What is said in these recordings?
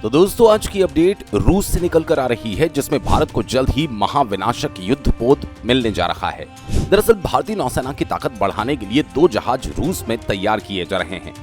तो दोस्तों आज की अपडेट रूस से निकल कर आ रही है, जिसमें भारत को जल्द ही महाविनाशक युद्धपोत मिलने जा रहा है। दरअसल भारतीय नौसेना की ताकत बढ़ाने के लिए 2 जहाज रूस में तैयार किए जा रहे हैं।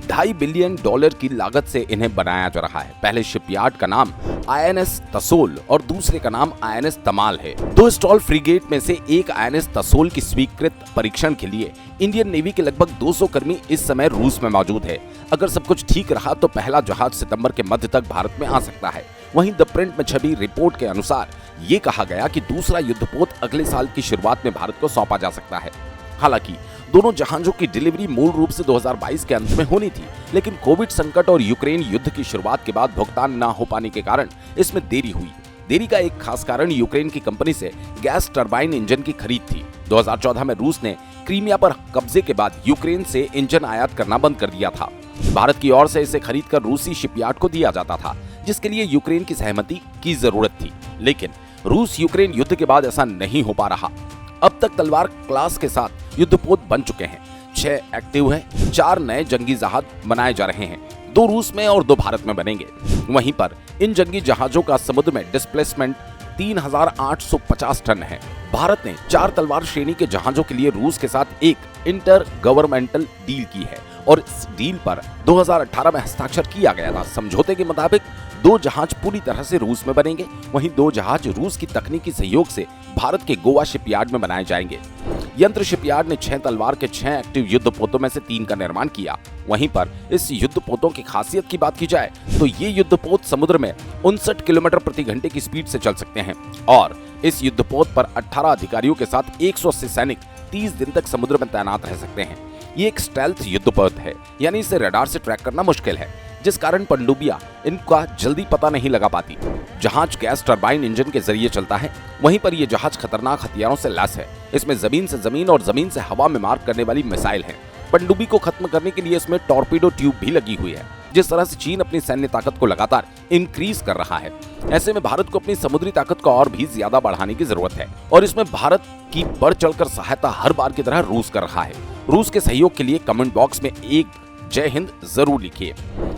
$2.5 बिलियन की लागत से इन्हें बनाया जा रहा है। पहले शिपयार्ड का नाम INS तसोल और दूसरे का नाम INS तमाल है। 2 स्टॉल फ्रिगेट में से एक INS तसोल की स्वीकृत परीक्षण के लिए इंडियन नेवी के लगभग 200 कर्मी इस समय रूस में मौजूद है। अगर सब कुछ ठीक रहा तो पहला जहाज सितंबर के मध्य तक भारत में आ सकता है। वहीं द प्रिंट में छपी रिपोर्ट के अनुसार ये कहा गया कि दूसरा युद्धपोत अगले साल की शुरुआत में भारत को सौंपा जा सकता है। हालांकि दोनों जहाजों की डिलीवरी मूल रूप से 2022 के अंत में होनी थी, लेकिन कोविड संकट और यूक्रेन युद्ध की शुरुआत के बाद भुगतान न हो पाने के कारण इसमें देरी हुई। देरी का एक खास कारण यूक्रेन की कंपनी से गैस टरबाइन इंजन की खरीद थी। 2014 में रूस ने क्रीमिया पर कब्जे के बाद यूक्रेन से इंजन आयात करना बंद कर दिया था। भारत की ओर से इसे खरीदकर रूसी शिपयार्ड को दिया जाता था, जिसके लिए यूक्रेन की सहमति की जरूरत थी। लेकिन रूस यूक्रेन युद्ध के बाद ऐसा नहीं हो पा रहा। अब तक तलवार क्लास के साथ युद्धपोत बन चुके हैं। 6 एक्टिव हैं, 4 नए जंगी जहाज बनाए जा रहे हैं। 2 रूस में और 2 भारत में बनेंगे। वहीं पर इन जंगी जहाजों का समुद्र में डिस्प्लेसमेंट 3850 टन है। भारत ने 4 तलवार श्रेणी के जहाजों के लिए रूस के साथ एक इंटर गवर्नमेंटल डील की है और इस डील पर 2018 में हस्ताक्षर किया गया था। समझौते के मुताबिक 2 जहाज पूरी तरह से रूस में बनेंगे, वहीं 2 जहाज रूस की तकनीकी सहयोग से भारत के गोवा शिपयार्ड में बनाए जाएंगे। यंत्र शिपयार्ड ने 6 तलवार के 6 एक्टिव युद्धपोतों में से 3 का निर्माण किया। वहीं पर इस युद्धपोतों की खासियत की बात की जाए तो ये युद्धपोत समुद्र में 59 किलोमीटर प्रति घंटे की स्पीड से चल सकते हैं और इस युद्धपोत पर 18 अधिकारियों के साथ 180 सैनिक 30 दिन तक समुद्र में तैनात रह सकते हैं। ये एक स्टेल्थ युद्धपोत है, यानी इसे रडार से ट्रैक करना मुश्किल है, जिस कारण पनडुब्बियां इनका जल्दी पता नहीं लगा पाती। जहाज गैस टरबाइन इंजन के जरिए चलता है, वहीं पर यह जहाज खतरनाक हथियारों से लैस है। इसमें जमीन से जमीन और जमीन से हवा में मार करने वाली मिसाइल है। पनडुब्बी को खत्म करने के लिए इसमें टॉर्पीडो ट्यूब भी लगी हुई है। जिस तरह से चीन अपनी सैन्य ताकत को लगातार इंक्रीज कर रहा है, ऐसे में भारत को अपनी समुद्री ताकत को और भी ज्यादा बढ़ाने की जरूरत है और इसमें भारत की बढ़ चढ़कर सहायता हर बार की तरह रूस कर रहा है। रूस के सहयोग के लिए कमेंट बॉक्स में एक जय हिंद जरूर लिखिए।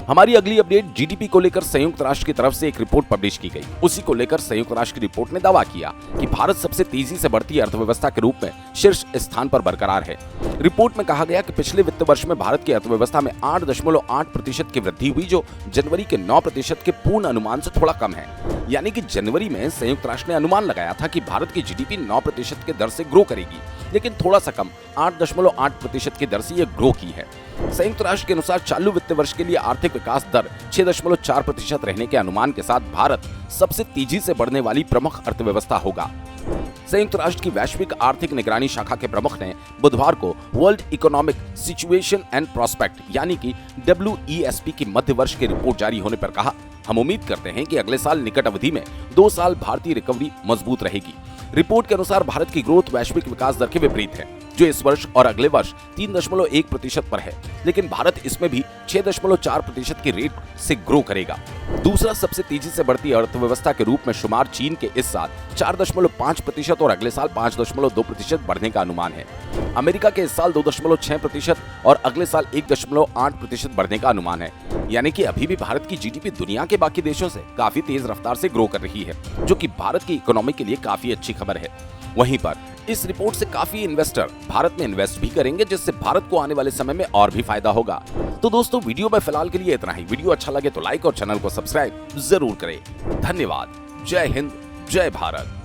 हमारी अगली अपडेट जीडीपी को लेकर संयुक्त राष्ट्र की तरफ से एक रिपोर्ट पब्लिश की गई। उसी को लेकर संयुक्त राष्ट्र की रिपोर्ट ने दावा किया कि भारत सबसे तेजी से बढ़ती अर्थव्यवस्था के रूप में शीर्ष स्थान पर बरकरार है। रिपोर्ट में कहा गया कि पिछले वित्त वर्ष में भारत की अर्थव्यवस्था में 8.8% की वृद्धि हुई, जो जनवरी के 9% के पूर्ण अनुमान से थोड़ा कम है। यानी कि जनवरी में संयुक्त राष्ट्र ने अनुमान लगाया था कि भारत की जीडीपी 9% के दर से ग्रो करेगी, लेकिन थोड़ा सा कम 8.8% की दर से यह ग्रो की है। संयुक्त राष्ट्र के अनुसार चालू वित्त वर्ष के लिए आर्थिक विकास दर 6.4% रहने के अनुमान के साथ भारत सबसे तेजी से बढ़ने वाली प्रमुख अर्थव्यवस्था होगा। संयुक्त राष्ट्र की वैश्विक आर्थिक निगरानी शाखा के प्रमुख ने बुधवार को world economic situation and prospect यानी कि WESP की मध्य वर्ष की रिपोर्ट जारी होने पर कहा, हम उम्मीद करते हैं कि अगले साल निकट अवधि में 2 साल भारतीय रिकवरी मजबूत रहेगी। रिपोर्ट के अनुसार भारत की ग्रोथ वैश्विक विकास दर के विपरीत है, जो इस वर्ष और अगले वर्ष 3.1% पर है, लेकिन भारत इसमें भी 6.4% की रेट से ग्रो करेगा। दूसरा सबसे तेजी से बढ़ती अर्थव्यवस्था के रूप में शुमार चीन के इस साल 4.5% और अगले साल 5.2% बढ़ने का अनुमान है। अमेरिका के इस साल 2.6% और अगले साल 1.8% बढ़ने का अनुमान है। यानी कि अभी भी भारत की जीडीपी दुनिया के बाकी देशों से काफी तेज रफ्तार से ग्रो कर रही है, जो कि भारत की इकोनॉमी के लिए काफी अच्छी खबर है। वहीं पर इस रिपोर्ट से काफी इन्वेस्टर भारत में इन्वेस्ट भी करेंगे, जिससे भारत को आने वाले समय में और भी फायदा होगा। तो दोस्तों वीडियो में फिलहाल के लिए इतना ही। वीडियो अच्छा लगे तो लाइक और चैनल को सब्सक्राइब जरूर करें। धन्यवाद। जय हिंद, जय भारत।